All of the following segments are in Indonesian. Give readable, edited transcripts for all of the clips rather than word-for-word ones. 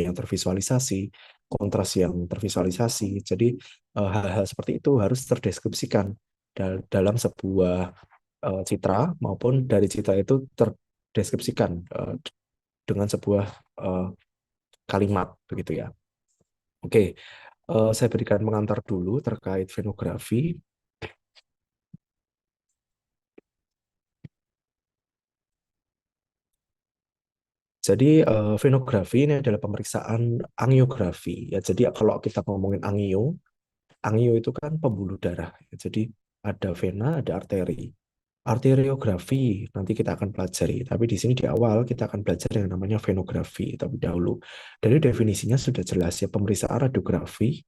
yang tervisualisasi, kontras yang tervisualisasi. Jadi hal-hal seperti itu harus terdeskripsikan dalam sebuah citra, maupun dari citra itu terdeskripsikan dengan sebuah eh, kalimat begitu ya. Oke, saya berikan pengantar dulu terkait fenografi. Jadi fenografi ini adalah pemeriksaan angiografi ya. Jadi kalau kita ngomongin angio itu kan pembuluh darah. Jadi ada vena, ada arteri. Arteriografi nanti kita akan pelajari, tapi di sini di awal kita akan belajar yang namanya venografi terlebih dahulu. Dari definisinya sudah jelas ya, pemeriksaan radiografi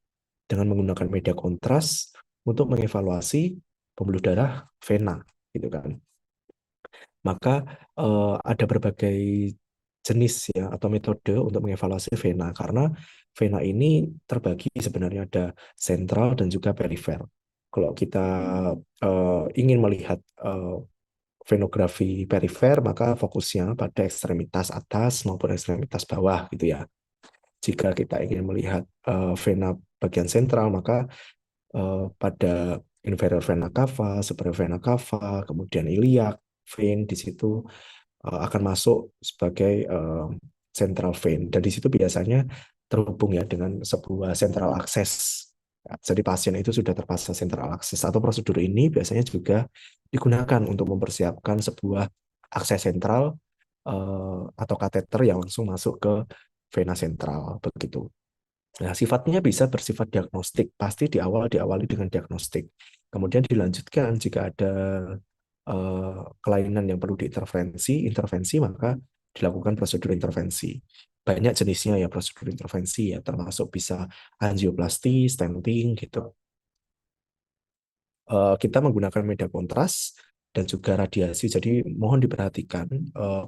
dengan menggunakan media kontras untuk mengevaluasi pembuluh darah vena, gitu kan. Maka ada berbagai jenis ya atau metode untuk mengevaluasi vena, karena vena ini terbagi sebenarnya ada sentral dan juga perifer. Kalau kita ingin melihat venografi perifer, maka fokusnya pada ekstremitas atas maupun ekstremitas bawah gitu ya. Jika kita ingin melihat vena bagian sentral, maka pada inferior vena cava, superior vena cava, kemudian iliac vein di situ akan masuk sebagai central vein, dan di situ biasanya terhubung ya dengan sebuah central access. Jadi pasien itu sudah terpasang central access, atau prosedur ini biasanya juga digunakan untuk mempersiapkan sebuah akses sentral atau kateter yang langsung masuk ke vena sentral begitu. Nah, sifatnya bisa bersifat diagnostik, pasti diawali dengan diagnostik. Kemudian dilanjutkan jika ada kelainan yang perlu intervensi, maka dilakukan prosedur intervensi. Banyak jenisnya ya prosedur intervensi ya, termasuk bisa angioplasti, stenting gitu. Kita menggunakan media kontras dan juga radiasi. Jadi mohon diperhatikan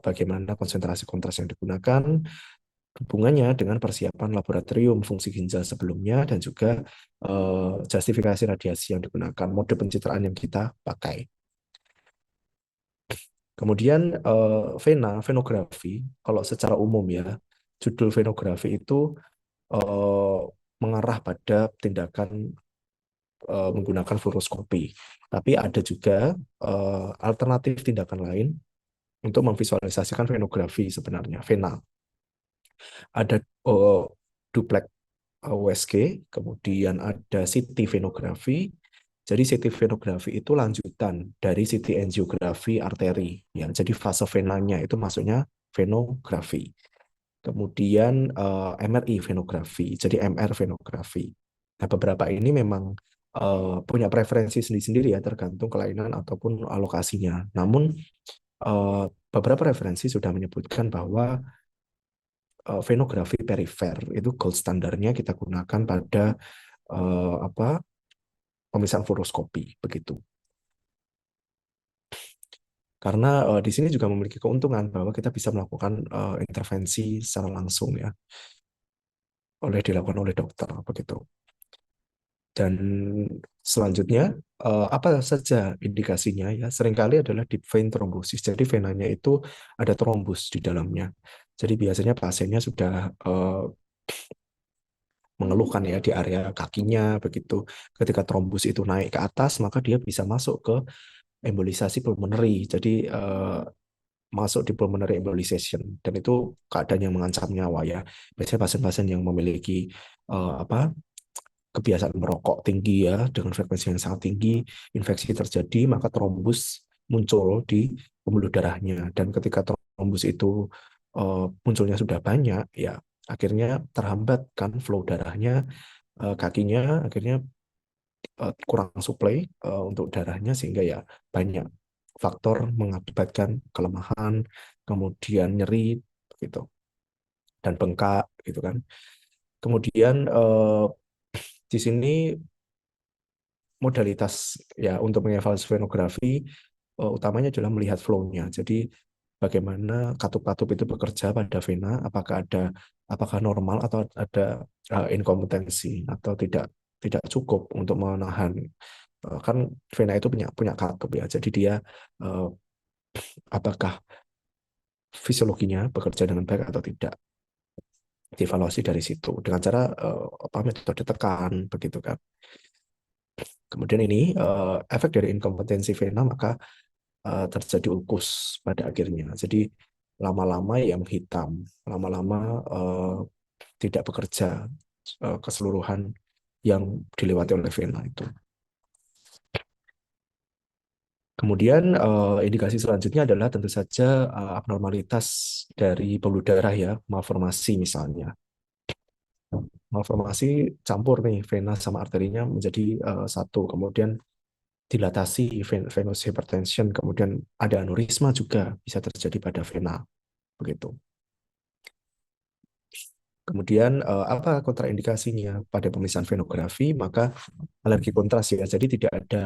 bagaimana konsentrasi kontras yang digunakan, hubungannya dengan persiapan laboratorium fungsi ginjal sebelumnya, dan juga justifikasi radiasi yang digunakan, mode pencitraan yang kita pakai. Kemudian venografi, kalau secara umum ya, judul venografi itu eh, mengarah pada tindakan menggunakan fluoroskopi. Tapi ada juga alternatif tindakan lain untuk memvisualisasikan venografi sebenarnya, vena. Ada duplex USG, kemudian ada CT venografi. Jadi CT venografi itu lanjutan dari CT angiografi arteri. Ya, jadi fase venanya itu masuknya venografi. Kemudian MRI venografi, jadi MR venografi. Nah, beberapa ini memang punya preferensi sendiri-sendiri ya, tergantung kelainan ataupun alokasinya. Namun beberapa referensi sudah menyebutkan bahwa venografi perifer itu gold standarnya kita gunakan pada apa pemeriksaan fluoroskopi begitu. Karena di sini juga memiliki keuntungan bahwa kita bisa melakukan intervensi secara langsung ya, dilakukan oleh dokter begitu. Dan selanjutnya apa saja indikasinya ya? Seringkali adalah deep vein thrombosis. Jadi venanya itu ada trombus di dalamnya. Jadi biasanya pasiennya sudah mengeluhkan ya di area kakinya begitu. Ketika trombus itu naik ke atas, maka dia bisa masuk ke embolisasi pulmonary. Jadi masuk di pulmonary embolization, dan itu keadaan yang mengancam nyawa ya. Biasanya pasien-pasien yang memiliki apa kebiasaan merokok tinggi ya, dengan frekuensi yang sangat tinggi, infeksi terjadi, maka trombus muncul di pembuluh darahnya. Dan ketika trombus itu munculnya sudah banyak, ya akhirnya terhambat kan flow darahnya, kakinya akhirnya kurang suplai untuk darahnya, sehingga ya banyak faktor mengakibatkan kelemahan, kemudian nyeri gitu, dan bengkak gitu kan. Kemudian di sini modalitas ya untuk mengevaluasi venografi utamanya adalah melihat flow-nya. Jadi bagaimana katup-katup itu bekerja pada vena, apakah normal atau ada inkompetensi atau tidak cukup untuk menahan. Kan vena itu punya punya katup ya. Jadi dia eh, apakah fisiologinya bekerja dengan baik atau tidak. dievaluasi dari situ dengan cara apa metode tekan begitu kan. Kemudian ini efek dari inkompetensi vena maka terjadi ulkus pada akhirnya. Jadi lama-lama yang hitam, lama-lama tidak bekerja keseluruhan yang dilewati oleh vena itu. Kemudian indikasi selanjutnya adalah tentu saja abnormalitas dari pembuluh darah ya, malformasi misalnya. Malformasi campur nih vena sama arterinya menjadi satu, kemudian dilatasi venous hypertension, kemudian ada aneurisma juga bisa terjadi pada vena begitu. Kemudian apa kontraindikasinya pada pemeriksaan venografi? Maka alergi kontras ya. Jadi tidak ada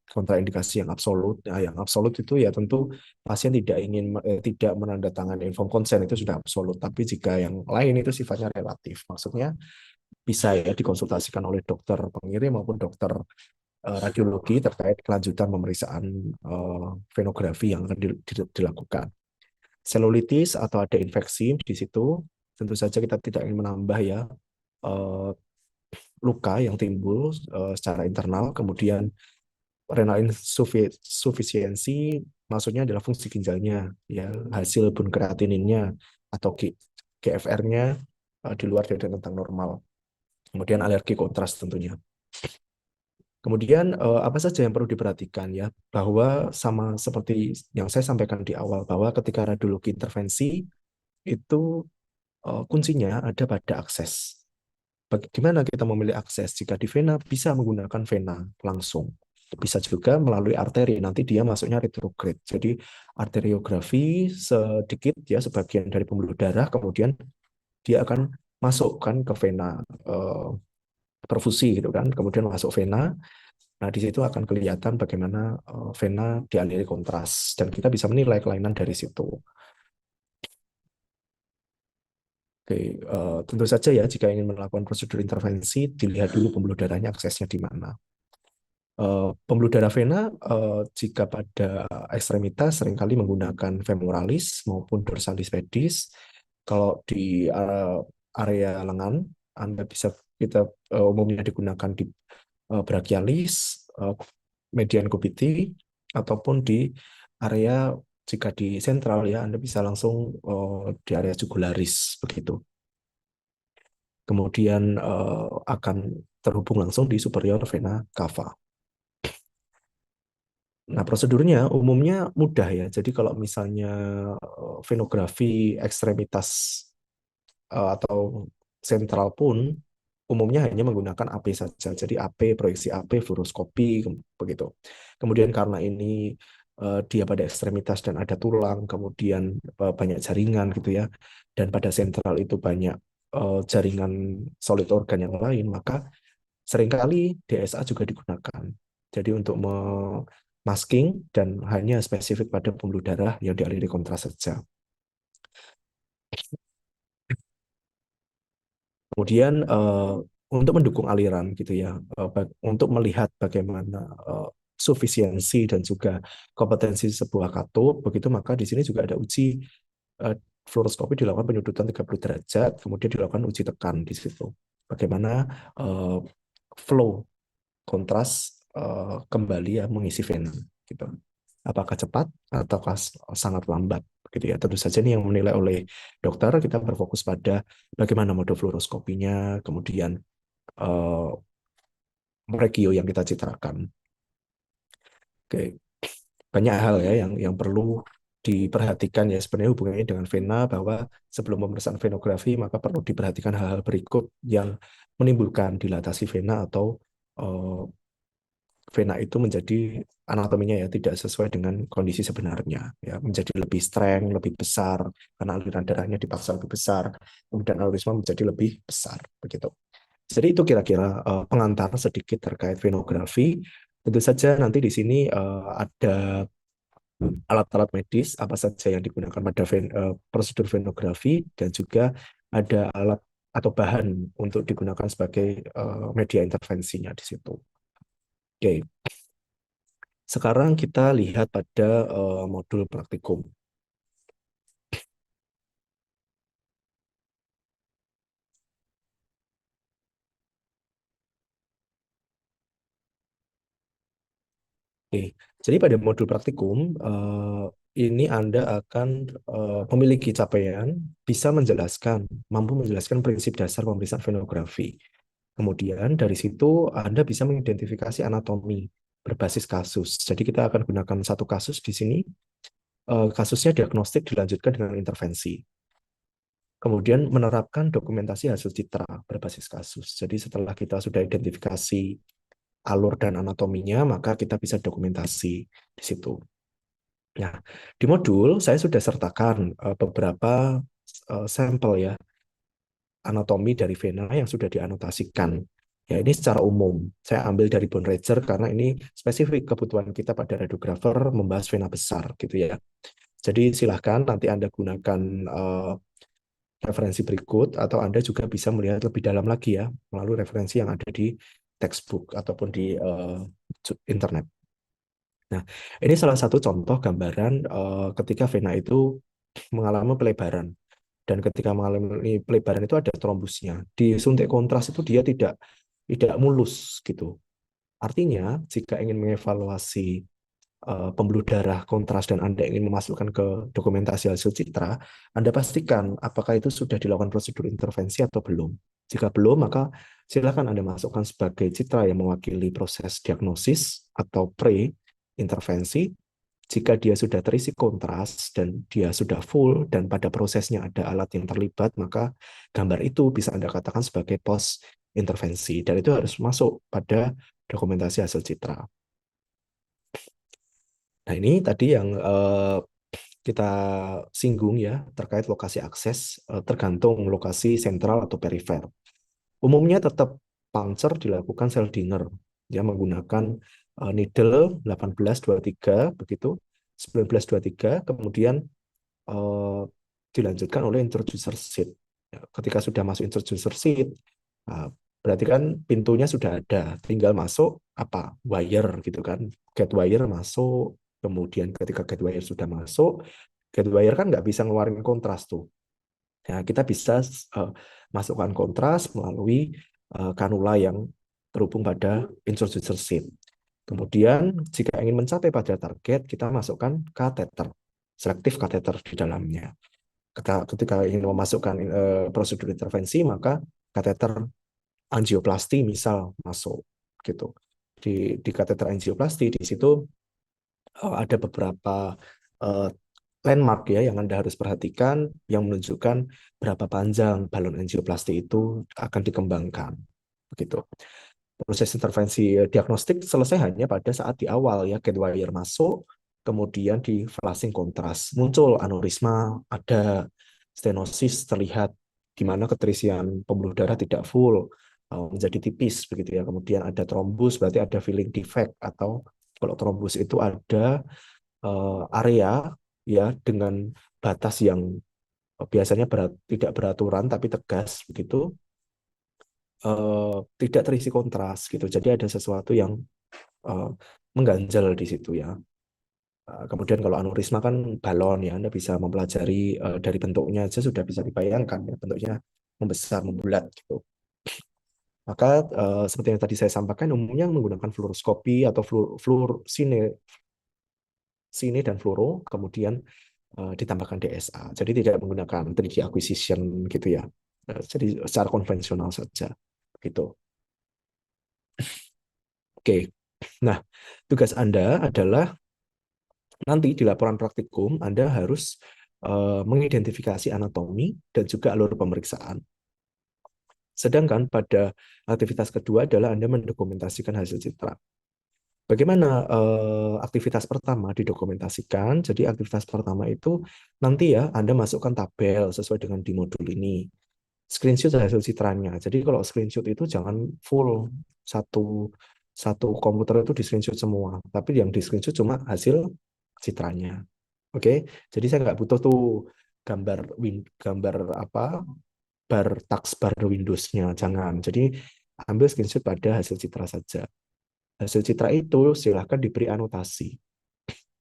kontraindikasi yang absolut. Nah, yang absolut itu ya tentu pasien tidak menandatangani inform consent itu sudah absolut. Tapi jika yang lain itu sifatnya relatif. Maksudnya bisa ya dikonsultasikan oleh dokter pengirim maupun dokter radiologi terkait kelanjutan pemeriksaan venografi yang akan dilakukan. Selulitis atau ada infeksi di situ, tentu saja kita tidak ingin menambah ya eh, luka yang timbul secara internal, kemudian renal insufficiency maksudnya adalah fungsi ginjalnya, ya hasil bun kreatininnya atau GFR-nya di luar dari rentang normal. Kemudian alergi kontras tentunya. Kemudian apa saja yang perlu diperhatikan ya, bahwa sama seperti yang saya sampaikan di awal, bahwa ketika radiologi intervensi itu kuncinya ada pada akses. Bagaimana kita memilih akses? Jika di vena bisa menggunakan vena langsung. Bisa juga melalui arteri, nanti dia masuknya retrograde. Jadi arteriografi sedikit ya sebagian dari pembuluh darah, kemudian dia akan masukkan ke vena perfusi gitu kan, kemudian masuk vena. Nah, di situ akan kelihatan bagaimana vena dialiri kontras dan kita bisa menilai kelainan dari situ. Oke, tentu saja ya jika ingin melakukan prosedur intervensi dilihat dulu pembuluh darahnya aksesnya di mana. Pembuluh darah vena jika pada ekstremitas seringkali menggunakan femoralis maupun dorsalis pedis. Kalau di area lengan, Anda bisa kita umumnya digunakan di brachialis, median cupidity, ataupun di area jika di sentral ya Anda bisa langsung di area jugularis begitu. Kemudian akan terhubung langsung di superior vena cava. Nah, prosedurnya umumnya mudah ya. Jadi kalau misalnya venografi ekstremitas atau sentral pun umumnya hanya menggunakan AP saja. Jadi AP, proyeksi AP, fluoroskopi, begitu. Kemudian karena ini dia pada ekstremitas dan ada tulang, kemudian banyak jaringan gitu ya, dan pada sentral itu banyak jaringan solid organ yang lain, maka seringkali DSA juga digunakan. Jadi untuk masking dan hanya spesifik pada pembuluh darah yang dialiri kontras saja. Kemudian untuk mendukung aliran gitu ya, untuk melihat bagaimana sufisiensi dan juga kompetensi sebuah katup, begitu maka di sini juga ada uji fluoroskopi dilakukan penyudutan 30 derajat, kemudian dilakukan uji tekan di situ. Bagaimana uh, flow kontras kembali ya mengisi vena gitu. Apakah cepat ataukah sangat lambat gitu ya. Tentu saja ini yang menilai oleh dokter, kita berfokus pada bagaimana mode fluoroskopinya, kemudian uh, regio yang kita citrakan. Oke, banyak hal ya yang perlu diperhatikan ya sebenarnya hubungannya dengan vena bahwa sebelum pemeriksaan venografi maka perlu diperhatikan hal-hal berikut yang menimbulkan dilatasi vena atau uh, vena itu menjadi anatominya ya tidak sesuai dengan kondisi sebenarnya ya menjadi lebih streng, lebih besar karena aliran darahnya dipaksa lebih besar, kemudian aneurisma menjadi lebih besar begitu. Jadi itu kira-kira pengantar sedikit terkait venografi. Tentu saja nanti di sini ada alat-alat medis apa saja yang digunakan pada prosedur venografi dan juga ada alat atau bahan untuk digunakan sebagai media intervensinya di situ. Oke, sekarang kita lihat pada modul praktikum. Oke, jadi pada modul praktikum ini Anda akan memiliki capaian bisa menjelaskan, mampu menjelaskan prinsip dasar pemeriksaan fenografi. Kemudian dari situ Anda bisa mengidentifikasi anatomi berbasis kasus. Jadi kita akan gunakan satu kasus di sini. Kasusnya diagnostik dilanjutkan dengan intervensi. Kemudian menerapkan dokumentasi hasil citra berbasis kasus. Jadi setelah kita sudah identifikasi alur dan anatominya, maka kita bisa dokumentasi di situ. Nah, di modul saya sudah sertakan beberapa sampel ya anatomi dari vena yang sudah dianotasikan. Ya, ini secara umum. Saya ambil dari bone Rager karena ini spesifik kebutuhan kita pada radiografer membahas vena besar gitu ya. Jadi silahkan nanti Anda gunakan referensi berikut atau Anda juga bisa melihat lebih dalam lagi ya melalui referensi yang ada di textbook ataupun di internet. Nah, ini salah satu contoh gambaran ketika vena itu mengalami pelebaran. Dan ketika mengalami pelebaran itu ada trombusnya. Di suntik kontras itu dia tidak mulus gitu. Artinya, jika ingin mengevaluasi pembuluh darah kontras dan Anda ingin memasukkan ke dokumentasi hasil citra, Anda pastikan apakah itu sudah dilakukan prosedur intervensi atau belum. Jika belum, maka silakan Anda masukkan sebagai citra yang mewakili proses diagnosis atau pre-intervensi. Jika dia sudah terisi kontras dan dia sudah full dan pada prosesnya ada alat yang terlibat, maka gambar itu bisa Anda katakan sebagai post intervensi dan itu harus masuk pada dokumentasi hasil citra. Nah, ini tadi yang kita singgung ya terkait lokasi akses tergantung lokasi sentral atau perifer. Umumnya tetap puncture dilakukan Seldinger ya menggunakan needle 1823 begitu 1923 kemudian eh, dilanjutkan oleh introducer seat. Ya, ketika sudah masuk introducer seat, berarti kan pintunya sudah ada, tinggal masuk apa wire gitu kan, get wire masuk. Kemudian ketika get wire sudah masuk, get wire kan nggak bisa ngeluarin kontras tuh. Ya, kita bisa masukkan kontras melalui kanula yang terhubung pada introducer seat. Kemudian jika ingin mencapai pada target, kita masukkan kateter, selektif kateter di dalamnya. Ketika ingin memasukkan prosedur intervensi, maka kateter angioplasti misal masuk gitu. Di kateter angioplasti di situ ada beberapa uh, landmark ya yang Anda harus perhatikan yang menunjukkan berapa panjang balon angioplasti itu akan dikembangkan. Begitu. Proses intervensi diagnostik selesai hanya pada saat di awal ya get wire masuk, kemudian di flashing kontras muncul aneurisma, ada stenosis terlihat di mana keterisian pembuluh darah tidak full menjadi tipis begitu ya. Kemudian ada trombus berarti ada filling defect atau kalau trombus itu ada area ya dengan batas yang biasanya tidak beraturan tapi tegas begitu tidak terisi kontras gitu. Jadi ada sesuatu yang uh, mengganjal di situ ya. Kemudian kalau aneurisma kan balon ya, Anda bisa mempelajari dari bentuknya aja sudah bisa dibayangkan ya, bentuknya membesar, membulat gitu. Maka seperti yang tadi saya sampaikan, umumnya menggunakan fluoroskopi atau sine dan fluoro, kemudian ditambahkan DSA. Jadi tidak menggunakan 3D acquisition gitu ya. Jadi secara konvensional saja gitu. Oke. Nah, tugas Anda adalah nanti di laporan praktikum Anda harus mengidentifikasi anatomi dan juga alur pemeriksaan. Sedangkan pada aktivitas kedua adalah Anda mendokumentasikan hasil citra. Bagaimana aktivitas pertama didokumentasikan? Jadi aktivitas pertama itu nanti ya Anda masukkan tabel sesuai dengan di modul ini. Screenshot hasil citranya. Jadi kalau screenshot itu jangan full satu satu komputer itu di screenshot semua, tapi yang di screenshot cuma hasil citranya. Oke, jadi saya nggak butuh tuh gambar apa bar Windows-nya, jangan. Jadi ambil screenshot pada hasil citra saja. Hasil citra itu silahkan diberi anotasi.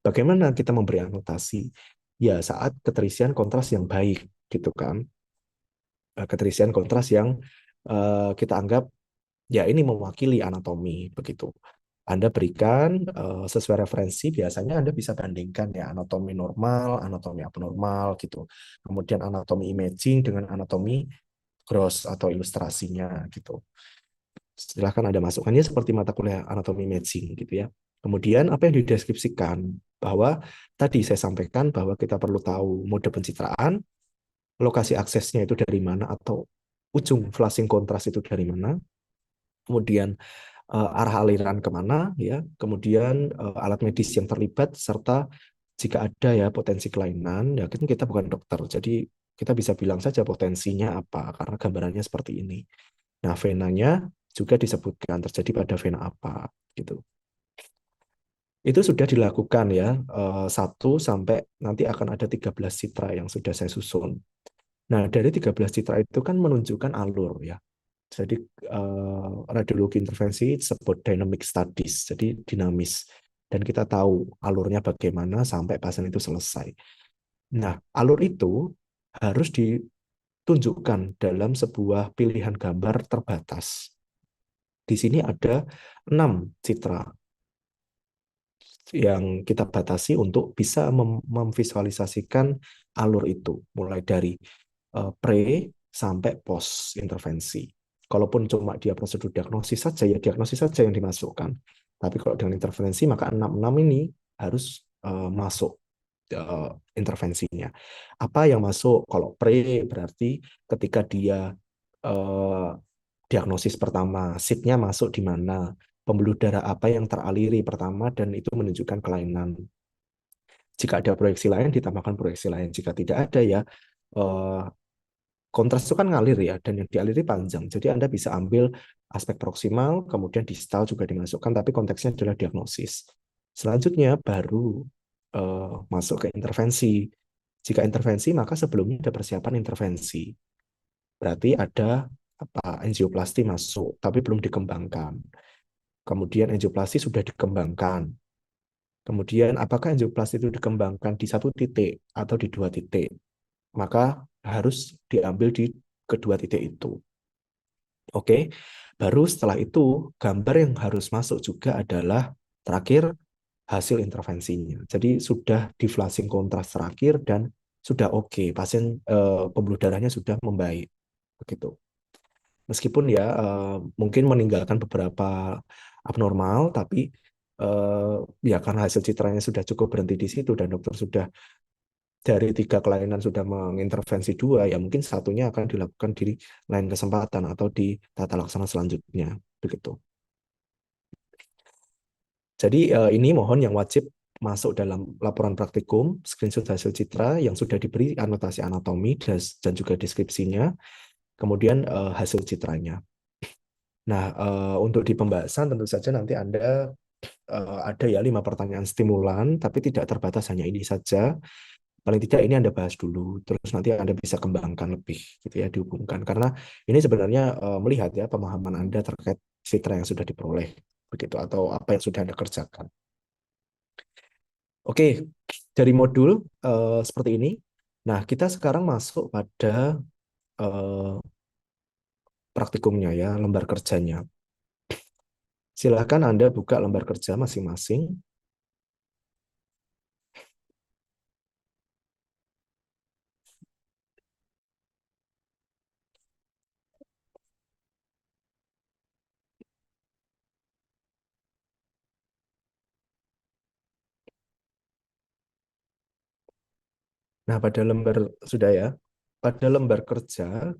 Bagaimana kita memberi anotasi? Ya saat keterisian kontras yang baik, gitu kan? Keterisian kontras yang kita anggap ya ini mewakili anatomi begitu. Anda berikan sesuai referensi, biasanya Anda bisa bandingkan ya anatomi normal, anatomi abnormal gitu. Kemudian anatomi imaging dengan anatomi gross atau ilustrasinya gitu. Silahkan Anda masukkannya seperti mata kuliah anatomi imaging gitu ya. Kemudian apa yang dideskripsikan bahwa tadi saya sampaikan bahwa kita perlu tahu mode pencitraan, lokasi aksesnya itu dari mana atau ujung flashing kontras itu dari mana, kemudian arah aliran kemana ya, kemudian alat medis yang terlibat serta jika ada ya potensi kelainan ya kita bukan dokter jadi kita bisa bilang saja potensinya apa karena gambarannya seperti ini. Nah, venanya juga disebutkan terjadi pada vena apa gitu. Itu sudah dilakukan ya 1 sampai nanti akan ada 13 citra yang sudah saya susun. Nah, dari 13 citra itu kan menunjukkan alur ya. Jadi radiologi intervensi disebut dynamic studies, jadi dinamis. Dan kita tahu alurnya bagaimana sampai pasien itu selesai. Nah, alur itu harus ditunjukkan dalam sebuah pilihan gambar terbatas. Di sini ada 6 citra yang kita batasi untuk bisa memvisualisasikan alur itu, mulai dari pre sampai post intervensi. Kalaupun cuma dia prosedur diagnosis saja, ya diagnosis saja yang dimasukkan. Tapi kalau dengan intervensi, maka 66 ini harus masuk intervensinya. Apa yang masuk? Kalau pre berarti ketika dia diagnosis pertama, seatnya masuk di mana, pembuluh darah apa yang teraliri pertama, dan itu menunjukkan kelainan. Jika ada proyeksi lain, ditambahkan proyeksi lain. Jika tidak ada ya, kontras itu kan ngalir ya, dan yang dialiri panjang. Jadi Anda bisa ambil aspek proksimal, kemudian distal juga dimasukkan, tapi konteksnya adalah diagnosis. Selanjutnya baru masuk ke intervensi. Jika intervensi, maka sebelumnya ada persiapan intervensi. Berarti ada angioplasti masuk, tapi belum dikembangkan. Kemudian angioplasti sudah dikembangkan. Kemudian apakah angioplasti itu dikembangkan di 1 titik atau di 2 titik? Maka harus diambil di kedua titik itu. Oke, baru setelah itu gambar yang harus masuk juga adalah terakhir hasil intervensinya. Jadi sudah di flashing kontras terakhir dan sudah oke, pasien pembuluh darahnya sudah membaik. Begitu. Meskipun ya mungkin meninggalkan beberapa abnormal, tapi ya karena hasil citranya sudah cukup berhenti di situ dan dokter sudah dari 3 kelainan sudah mengintervensi 2, ya mungkin satunya akan dilakukan di lain kesempatan atau di tata laksana selanjutnya. Begitu. Jadi ini mohon yang wajib masuk dalam laporan praktikum, screenshot hasil citra yang sudah diberi anotasi anatomi dan juga deskripsinya, kemudian hasil citranya. Nah, untuk di pembahasan tentu saja nanti Anda ada ya 5 pertanyaan stimulan, tapi tidak terbatas hanya ini saja. Paling tidak ini Anda bahas dulu, terus nanti Anda bisa kembangkan lebih gitu ya, dihubungkan. Karena ini sebenarnya melihat ya pemahaman Anda terkait citra yang sudah diperoleh begitu atau apa yang sudah Anda kerjakan. Oke, dari modul seperti ini. Nah, kita sekarang masuk pada praktikumnya ya, lembar kerjanya. Silakan Anda buka lembar kerja masing-masing. Nah, pada lembar sudah ya. Pada lembar kerja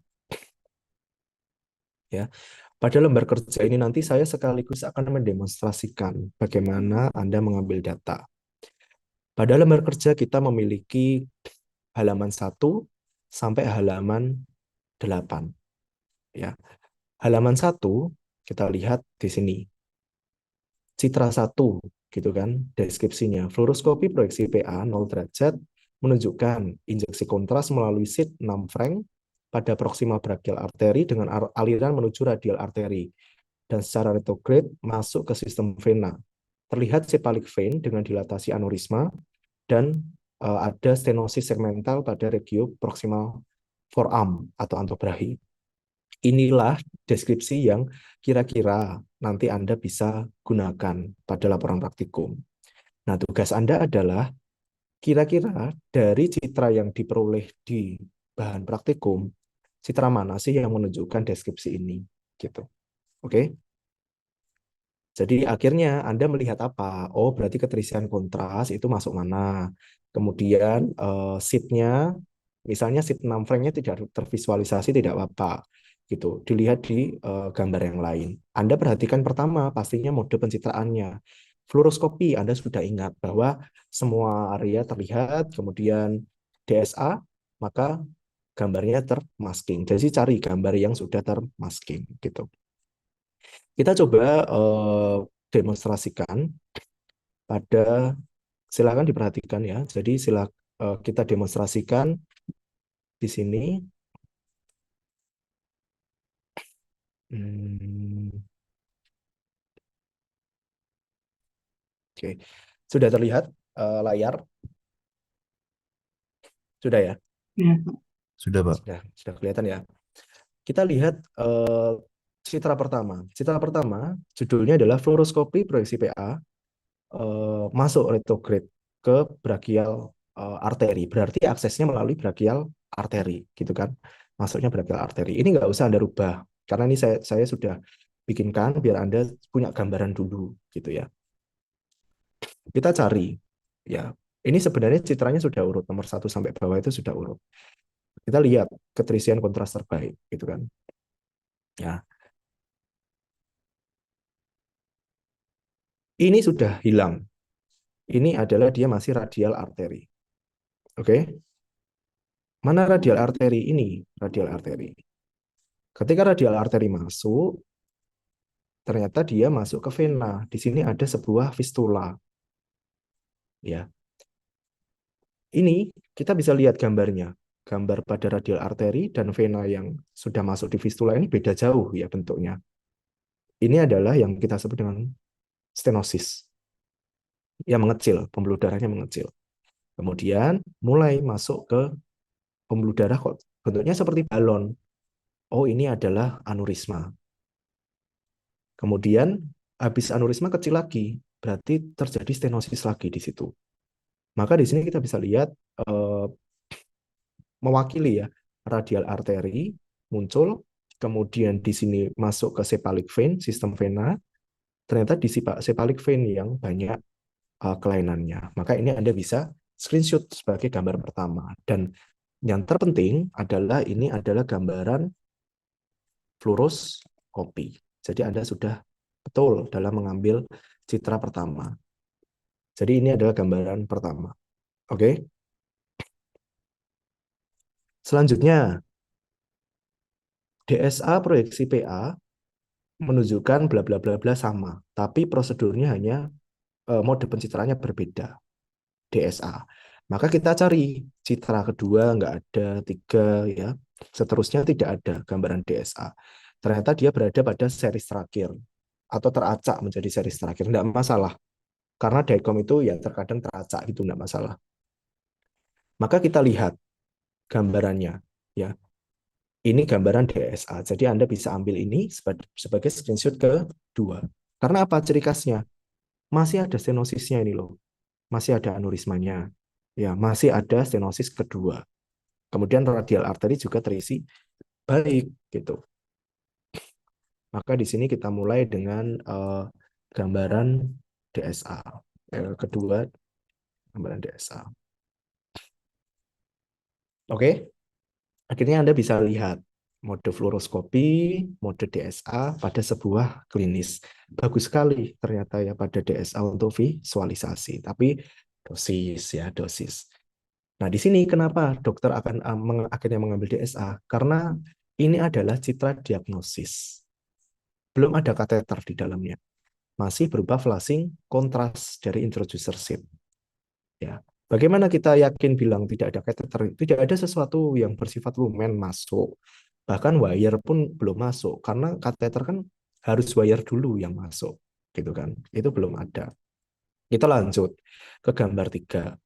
ya. Pada lembar kerja ini nanti saya sekaligus akan mendemonstrasikan bagaimana Anda mengambil data. Pada lembar kerja kita memiliki halaman 1 sampai halaman 8 ya. Halaman 1 kita lihat di sini. Citra 1 gitu kan deskripsinya. Fluoroskopi proyeksi PA 0 derajat menunjukkan injeksi kontras melalui sheet 6 frank pada proximal brachial artery dengan aliran menuju radial artery dan secara retrograde masuk ke sistem vena. Terlihat cephalic vein dengan dilatasi aneurisma dan ada stenosis segmental pada regio proximal forearm atau antebrachi. inilah deskripsi yang kira-kira nanti Anda bisa gunakan pada laporan praktikum. Nah, tugas Anda adalah kira-kira dari citra yang diperoleh di bahan praktikum, citra mana sih yang menunjukkan deskripsi ini, gitu. Oke? Jadi akhirnya Anda melihat apa? Oh, berarti keterisian kontras itu masuk mana? Kemudian sheet-nya, misalnya sheet 6 frame-nya tidak tervisualisasi, tidak apa-apa. Gitu. Dilihat di gambar yang lain. Anda perhatikan pertama, pastinya mode pencitraannya. Fluoroskopi, Anda sudah ingat bahwa semua area terlihat, kemudian DSA, maka gambarnya termasking. Jadi cari gambar yang sudah termasking. Gitu. Kita coba demonstrasikan pada, silakan diperhatikan ya. Jadi kita demonstrasikan di sini. Hmm, oke, sudah terlihat layar, sudah ya, Ya, Sudah, Pak. sudah kelihatan ya. Kita lihat citra pertama. Citra pertama judulnya adalah fluoroskopi proyeksi PA masuk retrograde ke brachial arteri. Berarti aksesnya melalui brachial arteri, gitu kan? Masuknya brachial arteri. Ini nggak usah Anda rubah, karena ini saya sudah bikinkan biar Anda punya gambaran dulu, gitu ya. Kita cari, ya. Ini sebenarnya citranya sudah urut, nomor 1 sampai bawah itu sudah urut. Kita lihat keterisian kontras terbaik, gitu kan? Ya, ini sudah hilang. Ini adalah dia masih radial arteri. Oke, mana radial arteri ini? Radial arteri. Ketika radial arteri masuk, ternyata dia masuk ke vena. Di sini ada sebuah fistula. Ya, ini kita bisa lihat gambarnya. Gambar pada radial arteri dan vena yang sudah masuk di fistula ini beda jauh ya bentuknya. Ini adalah yang kita sebut dengan stenosis. Yang mengecil, pembuluh darahnya mengecil. Kemudian mulai masuk ke pembuluh darah kok bentuknya seperti balon. Oh, ini adalah aneurisma. Kemudian habis aneurisma kecil lagi, berarti terjadi stenosis lagi di situ. Maka di sini kita bisa lihat mewakili ya radial arteri muncul, kemudian di sini masuk ke cephalic vein, sistem vena. Ternyata di cephalic vein yang banyak kelainannya. Maka ini Anda bisa screenshot sebagai gambar pertama. Dan yang terpenting adalah ini adalah gambaran fluoroskopi. Jadi Anda sudah betul dalam mengambil citra pertama. Jadi ini adalah gambaran pertama. Oke. Selanjutnya, DSA proyeksi PA menunjukkan bla bla bla bla sama, tapi prosedurnya hanya mode pencitraannya berbeda. DSA. Maka kita cari citra kedua, nggak ada, tiga, ya. Seterusnya tidak ada gambaran DSA. Ternyata dia berada pada series terakhir atau teracak menjadi series terakhir. Nggak masalah. Karena DICOM itu ya terkadang teracak gitu, nggak masalah. Maka kita lihat gambarannya. Ya, ini gambaran DSA. Jadi Anda bisa ambil ini sebagai screenshot kedua. Karena apa ciri khasnya? Masih ada stenosisnya ini loh. Masih ada aneurismanya. Ya, masih ada stenosis kedua. Kemudian radial arteri juga terisi baik gitu. Maka di sini kita mulai dengan gambaran DSA. Kedua, gambaran DSA. Oke, akhirnya Anda bisa lihat mode fluoroskopi, mode DSA pada sebuah klinis. Bagus sekali ternyata ya pada DSA untuk visualisasi. Tapi dosis ya, dosis. Nah, di sini kenapa dokter akan akhirnya mengambil DSA? Karena ini adalah citra diagnosis. Belum ada kateter di dalamnya. Masih berupa flashing kontras dari introducer sheet. Ya. Bagaimana kita yakin bilang tidak ada kateter? Tidak ada sesuatu yang bersifat lumen masuk. Bahkan wire pun belum masuk karena kateter kan harus wire dulu yang masuk, gitu kan? Itu belum ada. Kita lanjut ke gambar 3.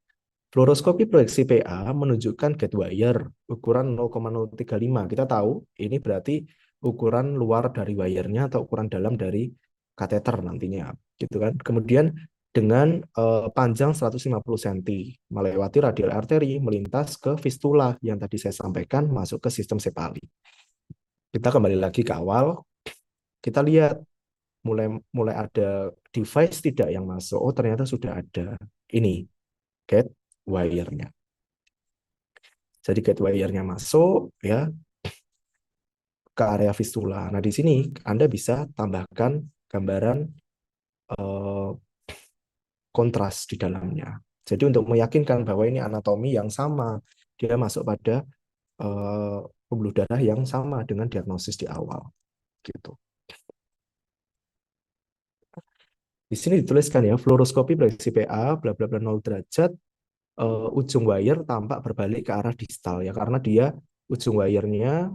Fluoroskopi proyeksi PA menunjukkan gate wire ukuran 0,035. Kita tahu ini berarti ukuran luar dari wire-nya atau ukuran dalam dari kateter nantinya, gitu kan. Kemudian dengan panjang 150 cm melewati radial arteri melintas ke fistula yang tadi saya sampaikan masuk ke sistem Sepali. Kita kembali lagi ke awal, kita lihat mulai mulai ada device tidak yang masuk. Oh, ternyata sudah ada ini gate wire-nya. Jadi gate wire-nya masuk ya ke area fistula. Nah, di sini Anda bisa tambahkan gambaran eh, kontras di dalamnya. Jadi untuk meyakinkan bahwa ini anatomi yang sama, dia masuk pada pembuluh darah yang sama dengan diagnosis di awal. Gitu. Di sini dituliskan ya, fluoroskopi prediksi PA, bla bla bla 0 derajat, ujung wire tampak berbalik ke arah distal ya, karena dia ujung wire-nya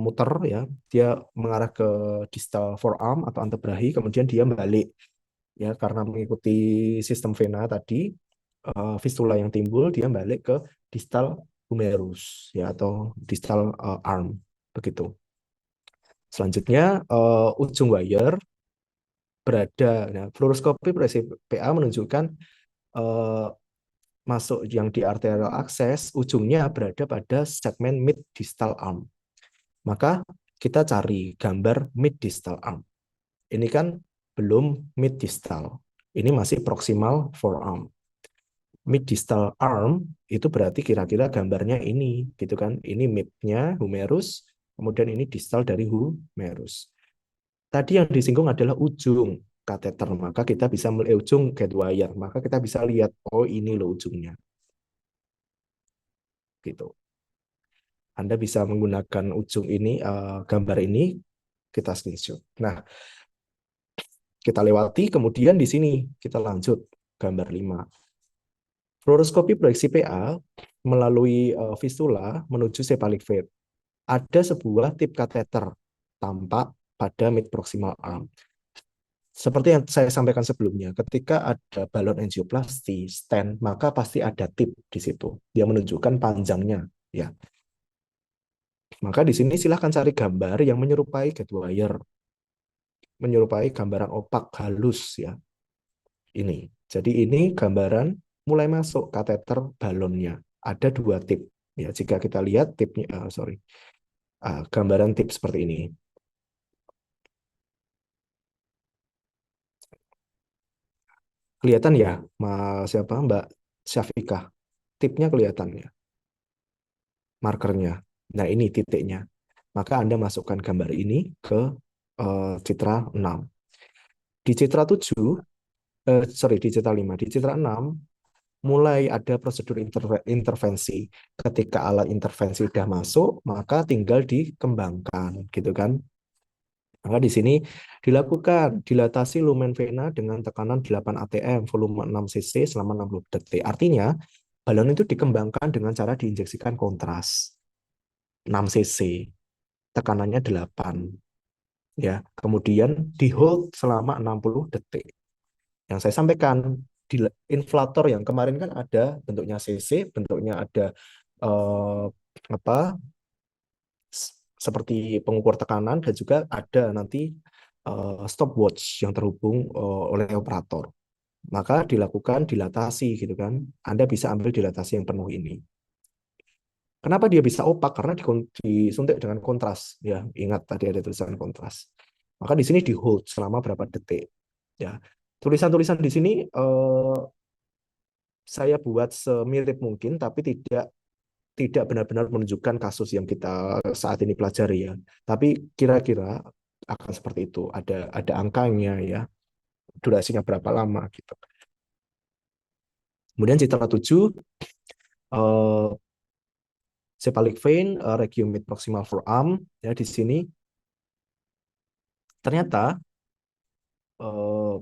muter ya, dia mengarah ke distal forearm atau antebrahi, kemudian dia balik ya karena mengikuti sistem vena tadi, fistula yang timbul dia balik ke distal humerus ya atau distal arm begitu. Selanjutnya ujung wire berada, nah, fluoroskopi prediksi PA menunjukkan uh, masuk yang di arterial access ujungnya berada pada segmen mid distal arm. Maka kita cari gambar mid distal arm. Ini kan belum mid distal. Ini masih proximal forearm. Mid distal arm itu berarti kira-kira gambarnya ini, gitu kan? Ini midnya humerus, kemudian ini distal dari humerus. Tadi yang disinggung adalah ujung kateter, maka kita bisa melihat ujung gate wire, maka kita bisa lihat, oh ini loh ujungnya. Gitu. Anda bisa menggunakan ujung ini, gambar ini, kita screenshot. Nah, kita lewati, kemudian di sini kita lanjut gambar 5. Fluoroskopi proyeksi PA melalui fistula menuju cephalic vein. Ada sebuah tip kateter tampak pada mid proximal arm. Seperti yang saya sampaikan sebelumnya, ketika ada balon angioplasti, stent, maka pasti ada tip di situ. Dia menunjukkan panjangnya, ya. Maka di sini silahkan cari gambar yang menyerupai gate wire, menyerupai gambaran opak halus, ya. Ini. Jadi ini gambaran mulai masuk kateter balonnya. Ada 2 tip. Ya, jika kita lihat tipnya, gambaran tip seperti ini. Kelihatan ya, Mbak Syafiqah. Tipnya kelihatan ya, markernya. Nah, ini titiknya. Maka Anda masukkan gambar ini ke citra 6. Di citra 7, di citra 5, di citra 6 mulai ada prosedur intervensi. Ketika alat intervensi sudah masuk, maka tinggal dikembangkan, gitu kan? Maka di sini dilakukan dilatasi lumen vena dengan tekanan 8 atm, volume 6 cc selama 60 detik. Artinya, balon itu dikembangkan dengan cara diinjeksikan kontras 6 cc, tekanannya 8. Ya, kemudian di hold selama 60 detik. Yang saya sampaikan di inflator yang kemarin kan ada bentuknya cc, bentuknya ada eh, apa seperti pengukur tekanan dan juga ada nanti stopwatch yang terhubung oleh operator. Maka dilakukan dilatasi gitu kan. Anda bisa ambil dilatasi yang penuh ini. Kenapa dia bisa opak? Karena disuntik dengan kontras ya. Ingat tadi ada tulisan kontras. Maka di sini di hold selama berapa detik. Ya. Tulisan-tulisan di sini saya buat semirip mungkin tapi tidak benar-benar menunjukkan kasus yang kita saat ini pelajari ya. Tapi kira-kira akan seperti itu. Ada angkanya ya. Durasinya berapa lama gitu. Kemudian citra 7 cephalic vein, region mid proximal forearm ya di sini ternyata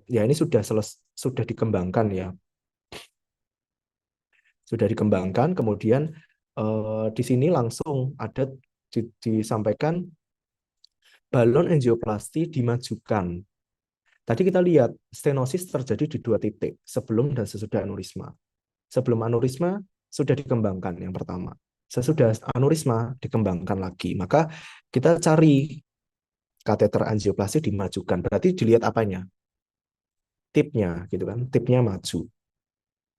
ya ini sudah dikembangkan ya. Sudah dikembangkan kemudian di sini langsung ada disampaikan balon angioplasti dimajukan. Tadi kita lihat stenosis terjadi di 2 titik, sebelum dan sesudah aneurisma. Sebelum aneurisma sudah dikembangkan yang pertama. Sesudah aneurisma dikembangkan lagi. Maka kita cari kateter angioplasti dimajukan. Berarti dilihat apanya? Tipnya, gitu kan? Tipnya maju.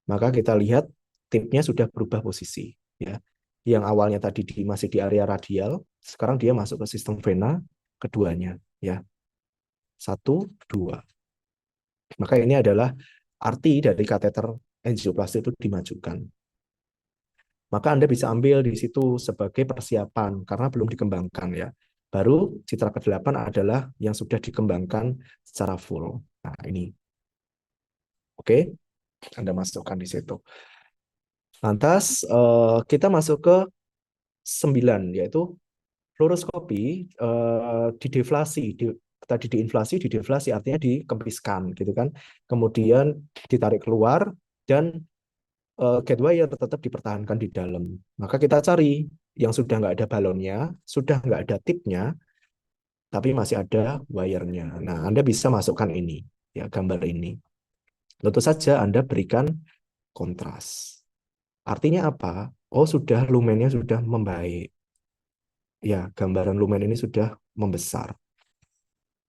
Maka kita lihat tipnya sudah berubah posisi. Ya, yang awalnya tadi masih di area radial, sekarang dia masuk ke sistem vena keduanya. Ya, satu, dua. Maka ini adalah arti dari kateter angioplasti itu dimajukan. Maka Anda bisa ambil di situ sebagai persiapan karena belum dikembangkan ya. Baru citra ke-8 adalah yang sudah dikembangkan secara full. Nah, ini. Oke, Anda masukkan di situ. Lantas kita masuk ke 9 yaitu fluoroskopi dideflasi, tadi diinflasi, dideflasi artinya dikempiskan gitu kan. Kemudian ditarik keluar dan gate wire tetap dipertahankan di dalam. Maka kita cari yang sudah nggak ada balonnya, sudah nggak ada tipnya, tapi masih ada wire-nya. Nah, Anda bisa masukkan ini, ya gambar ini. Tentu saja Anda berikan kontras. Artinya apa? Oh, sudah lumennya sudah membaik. Ya, gambaran lumen ini sudah membesar.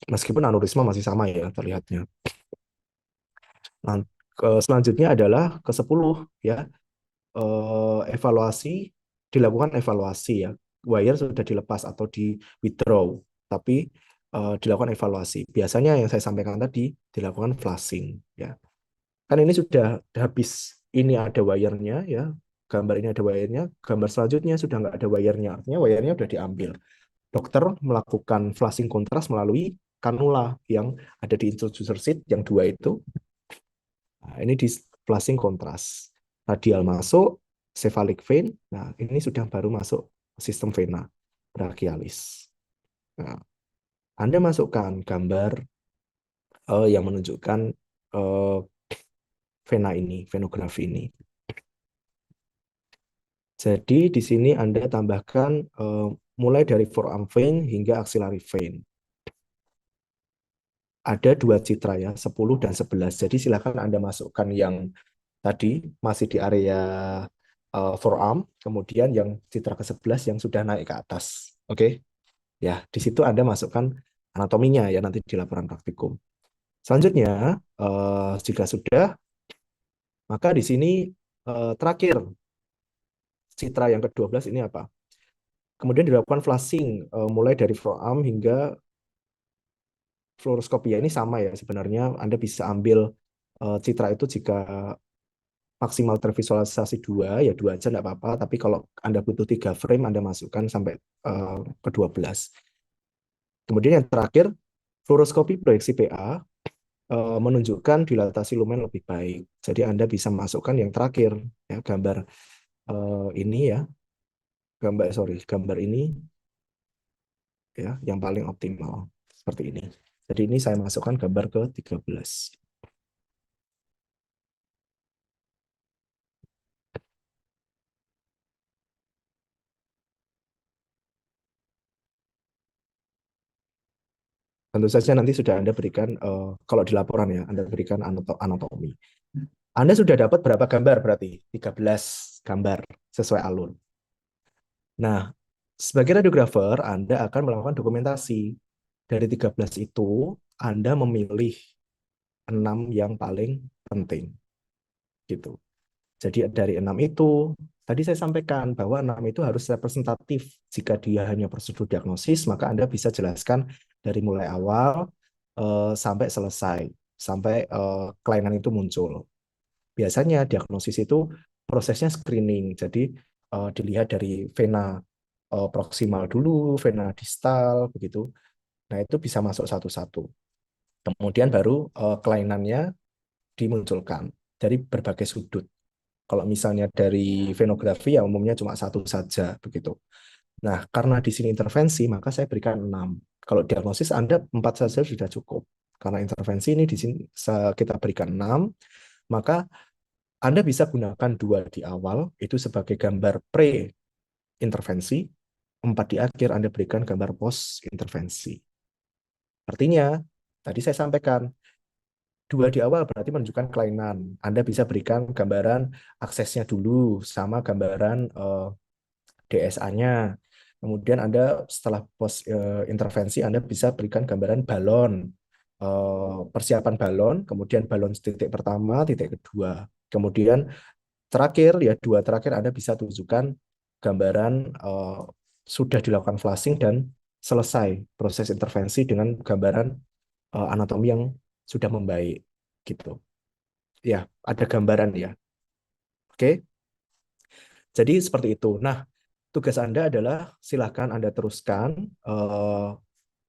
Meskipun aneurisma masih sama ya terlihatnya. Nah, selanjutnya adalah ke-10 ya. Evaluasi, dilakukan evaluasi ya. Wire sudah dilepas atau di withdraw, tapi dilakukan evaluasi. Biasanya yang saya sampaikan tadi dilakukan flushing ya. Kan ini sudah habis, ini ada wire-nya ya. Gambar ini ada wire-nya, gambar selanjutnya sudah nggak ada wire-nya. Artinya wire-nya sudah diambil. Dokter melakukan flushing kontras melalui kanula yang ada di introducer sheet yang 2 itu. Nah, ini di flushing kontras. Radial masuk, cephalic vein. Nah, ini sudah baru masuk sistem vena brachialis. Nah, Anda masukkan gambar yang menunjukkan vena ini, venografi ini. Jadi di sini Anda tambahkan mulai dari forearm vein hingga axillary vein. Ada 2 citra ya, 10 dan 11. Jadi silakan Anda masukkan yang tadi masih di area forearm, kemudian yang citra ke-11 yang sudah naik ke atas. Oke. Ya, di situ Anda masukkan anatominya ya nanti di laporan praktikum. Selanjutnya, jika sudah, maka di sini terakhir citra yang ke-12 ini apa? Kemudian dilakukan flushing mulai dari forearm hingga fluoroskopia. Ini sama ya sebenarnya. Anda bisa ambil citra itu jika maksimal tervisualisasi 2, ya 2 aja enggak apa-apa. Tapi kalau Anda butuh 3 frame, Anda masukkan sampai ke 12. Kemudian yang terakhir, fluoroskopi proyeksi PA menunjukkan dilatasi lumen lebih baik. Jadi Anda bisa masukkan yang terakhir, ya, gambar ini ya, gambar ini ya, yang paling optimal seperti ini. Jadi ini saya masukkan gambar ke-13. Tentu saja nanti sudah Anda berikan, kalau di laporan ya, Anda berikan anatomi. Anda sudah dapat berapa gambar berarti? 13 gambar sesuai alur. Nah, sebagai radiografer, Anda akan melakukan dokumentasi. Dari 13 itu, Anda memilih 6 yang paling penting. Gitu. Jadi dari 6 itu, tadi saya sampaikan bahwa 6 itu harus representatif. Jika dia hanya prosedur diagnosis, maka Anda bisa jelaskan dari mulai awal sampai selesai, sampai kelainan itu muncul. Biasanya diagnosis itu prosesnya screening, jadi dilihat dari vena proksimal dulu, vena distal, begitu. Nah, itu bisa masuk satu-satu. Kemudian baru kelainannya dimunculkan dari berbagai sudut. Kalau misalnya dari venografi ya umumnya cuma satu saja begitu. Nah, karena di sini intervensi, maka saya berikan 6. Kalau diagnosis Anda 4 saja sudah cukup. Karena intervensi ini di sini kita berikan 6, maka Anda bisa gunakan 2 di awal, itu sebagai gambar pre-intervensi, 4 di akhir Anda berikan gambar post-intervensi. Artinya, tadi saya sampaikan, 2 di awal berarti menunjukkan kelainan. Anda bisa berikan gambaran aksesnya dulu, sama gambaran DSA-nya. Kemudian Anda setelah pos intervensi, Anda bisa berikan gambaran balon, persiapan balon, kemudian balon titik pertama, titik kedua. Kemudian terakhir, ya dua terakhir Anda bisa tunjukkan gambaran sudah dilakukan flushing dan selesai proses intervensi dengan gambaran anatomi yang sudah membaik gitu. Ya, ada gambaran ya. Oke. Jadi seperti itu. Nah, tugas Anda adalah silakan Anda teruskan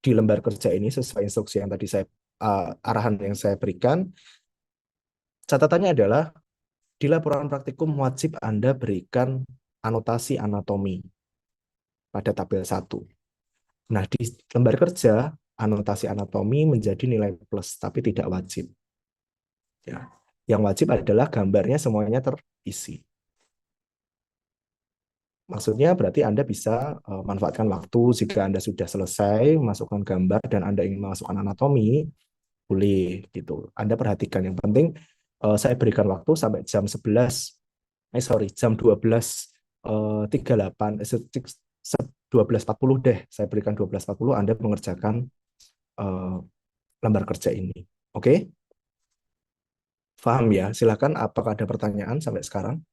di lembar kerja ini sesuai instruksi yang tadi saya arahan yang saya berikan. Catatannya adalah di laporan praktikum wajib Anda berikan anotasi anatomi pada tabel 1. Nah, di lembar kerja anotasi anatomi menjadi nilai plus tapi tidak wajib. Ya. Yang wajib adalah gambarnya semuanya terisi. Maksudnya berarti Anda bisa manfaatkan waktu jika Anda sudah selesai masukkan gambar dan Anda ingin masukkan anatomi, boleh gitu. Anda perhatikan yang penting saya berikan waktu sampai jam 11, jam 12.38, 12.40 deh. Saya berikan 12.40, Anda mengerjakan eh, lembar kerja ini. Oke? Paham ya? Silakan, apakah ada pertanyaan sampai sekarang?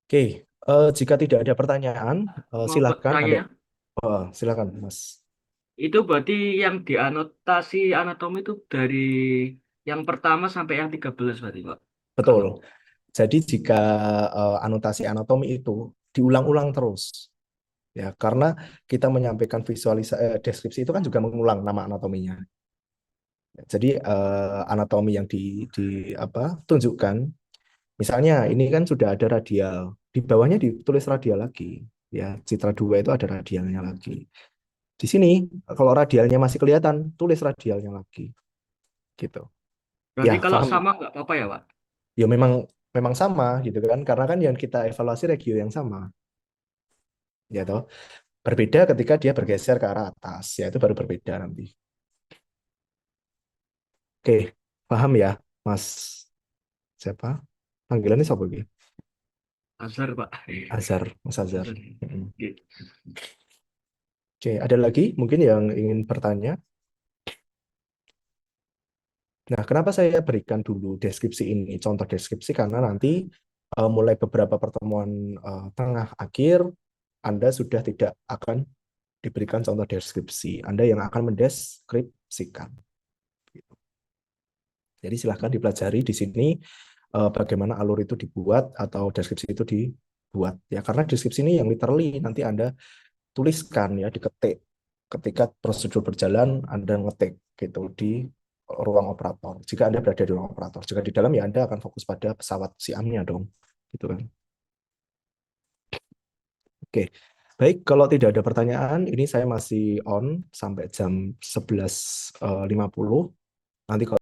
Oke, jika tidak ada pertanyaan, Mau silakan Anda. bertanya, Silakan, Mas. itu berarti yang dianotasi anatomi itu dari yang pertama sampai yang 13 berarti Pak. Betul. Kalau Jadi jika anotasi anatomi itu diulang-ulang terus, ya karena kita menyampaikan visualisasi deskripsi itu kan juga mengulang nama anatominya. Jadi anatomi yang apa tunjukkan, misalnya ini kan sudah ada radial, di bawahnya ditulis radial lagi, ya citra 2 itu ada radialnya lagi. Di sini kalau radialnya masih kelihatan, tulis radialnya lagi, gitu. Ya, berarti kalau paham. sama nggak apa-apa ya Pak. Ya memang memang sama gitu kan, karena kan yang kita evaluasi regio yang sama, ya toh. Berbeda ketika dia bergeser ke arah atas, ya itu baru berbeda nanti. Oke, paham ya, Mas siapa? Panggilannya siapa gitu? Azhar Pak. Azhar, Mas Azhar. Azhar. Mm-mm. Oke. Oke, ada lagi mungkin yang ingin bertanya? Nah, kenapa saya berikan dulu deskripsi ini, contoh deskripsi, karena nanti mulai beberapa pertemuan tengah akhir, Anda sudah tidak akan diberikan contoh deskripsi. Anda yang akan mendeskripsikan. Jadi silahkan dipelajari di sini bagaimana alur itu dibuat atau deskripsi itu dibuat. Ya, karena deskripsi ini yang literally nanti Anda tuliskan ya, diketik. Ketika prosedur berjalan, Anda ngetik gitu di ruang operator. Jika Anda berada di ruang operator, jika di dalam ya Anda akan fokus pada pesawat Siamnya dong, gitu kan. Oke. Baik, kalau tidak ada pertanyaan, ini saya masih on sampai jam 11.50. Nanti kalau